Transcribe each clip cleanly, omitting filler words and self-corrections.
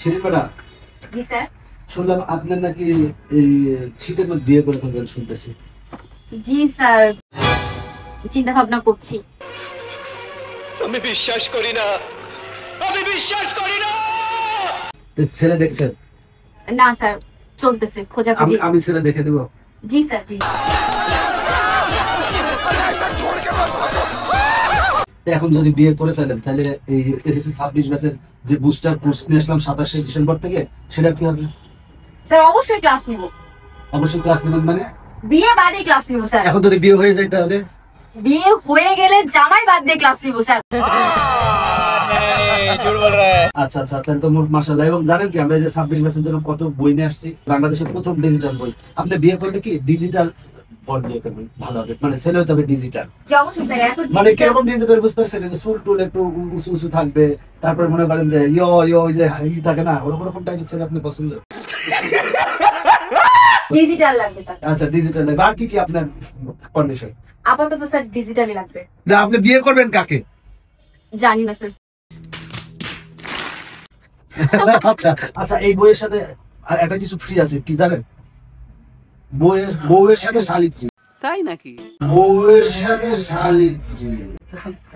Shirin madam. জি sir. শুনলাম আপনার নাকি এই শীতের মধ্যে বিয়ে করে ফেলবেন শুনতেছি। জি স্যার, চিন্তা ভাবনা করছি। আমি বিশ্বাস করি না, আমি বিশ্বাস করি না। ছেলে দেখছেন? না স্যার, চলতেছে খোঁজাখুঁজি। আমি ছেলে দেখে দেব। জি স্যার, জি। এখন যদি বিয়ে করে ফেলেন তাহলে এই এসএসসি 26 ব্যাচের যে বুস্টার কোর্স নিয়ে আসলাম 27শে ডিসেম্বর থেকে, সেটা কি হবে? স্যার অবশ্যই ক্লাস নিব। অবশ্যই ক্লাস নেবেন মানে? বিয়ে বাদে ক্লাস নিব স্যার। এখন যদি বিয়ে হয়ে যায় তাহলে? বিয়ে হয়ে গেলে জামাই বাদ দিয়ে ক্লাস নিব স্যার। আচ্ছা আচ্ছা, তাহলে তো মাশাআল্লাহ। এবং জানেন কি, আমরা যে 26 ব্যাচের জন্য কত বই নিয়ে আসছি, বাংলাদেশের প্রথম ডিজিটাল বই। আপনি বিয়ে করলে কি ডিজিটাল বল বিয়ে করবেন, ভালো হবে। মানে ছেলে হতে হবে ডিজিটাল। জি অবশ্যই স্যার। এখন মানে কিরকম ডিজিটাল বুঝতে পারছেন? চুল টুল একটু উঁচু উঁচু থাকবে, তারপরে মনে করেন যে ইয়ো ইয়ো ওই যে ই থাকে না, ওরকম টাইপের ছেলে আপনি পছন্দ? ডিজিটাল লাগবে স্যার। আচ্ছা ডিজিটাল লাগবে। আর কি কি আপনার কন্ডিশন? আপাতত স্যার ডিজিটালই লাগবে। না, আপনি বিয়ে করবেন কাকে? জানি না স্যার। আচ্ছা আচ্ছা, এই বইয়ের সাথে আর একটা কিছু ফ্রি আছে, কি জানেন? বউয়ের সাথে শালিক ফ্রি। তাই নাকি? বউয়ের সাথে শালিক ফ্রি।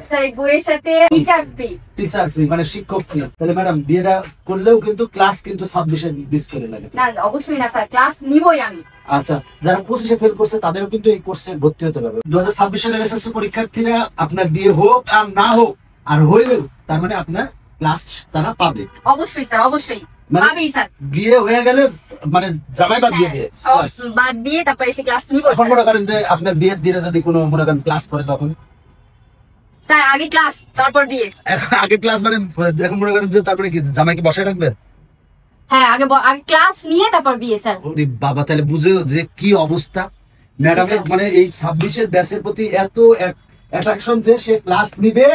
স্যার এই বইয়ের সাথে টিচার্স ফ্রি। টিচার ফ্রি মানে শিক্ষক ফ্রি। তাহলে ম্যাডাম বিয়েটা করলেও কিন্তু ক্লাস কিন্তু 26-এ মিস করে লাগে। না অবশ্যই না স্যার, ক্লাস নিবই আমি। আচ্ছা, যারা 25-এ ফেল করছে তাদেরও কিন্তু এই কোর্সে ভর্তি হতে পারবে। 2026 সালের এসএসসি পরীক্ষার্থীরা আপনার বিয়ে হোক আর না হোক, আর হইলেও তার মানে আপনার ক্লাস তারা পাবে। অবশ্যই স্যার, অবশ্যই মানে পাবেই স্যার। বিয়ে হয়ে গেলে মানে জামাই বাদ দিয়ে দিয়ে সব বাদ দিয়ে তারপরে এসে ক্লাস নিব এখন মনে করেন যে আপনার বিয়ের দিনে যদি কোনো মনে করেন ক্লাস করে, তখন স্যার আগে ক্লাস তারপর বিয়ে। আগে ক্লাস মানে এখন মনে করেন যে তারপরে কি জামাইকে বসায় রাখবে? হ্যাঁ আগে আগে ক্লাস নিয়ে তারপর বিয়ে স্যার। ওরে বাবা, তাহলে বুঝে যে কি অবস্থা ম্যাডামের। মানে এই 26-এর ব্যাচের প্রতি এত অ্যাট্রাকশন যে সে ক্লাস নিবে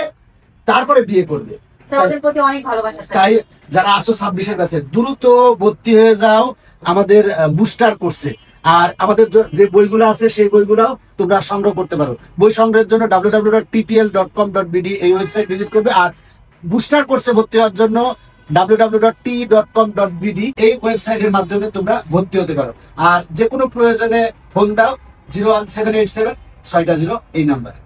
তারপরে বিয়ে করবে। স্যার ওদের প্রতি অনেক ভালোবাসা স্যার। তাই যারা আসো 26-এর ব্যাচে দ্রুত ভর্তি হয়ে যাও আমাদের বুস্টার কোর্সে। আর আমাদের যে বইগুলো আছে সেই বইগুলো তোমরা সংগ্রহ করতে পারো। বই সংগ্রহের জন্য www.tpl.com.bd এই ওয়েবসাইট ভিজিট করবে। আর বুস্টার কোর্সে ভর্তি হওয়ার জন্য www.t.com.bd এই ওয়েবসাইটের মাধ্যমে তোমরা ভর্তি হতে পারো। আর যে কোনো প্রয়োজনে ফোন দাও 01787 600 এই নাম্বারে।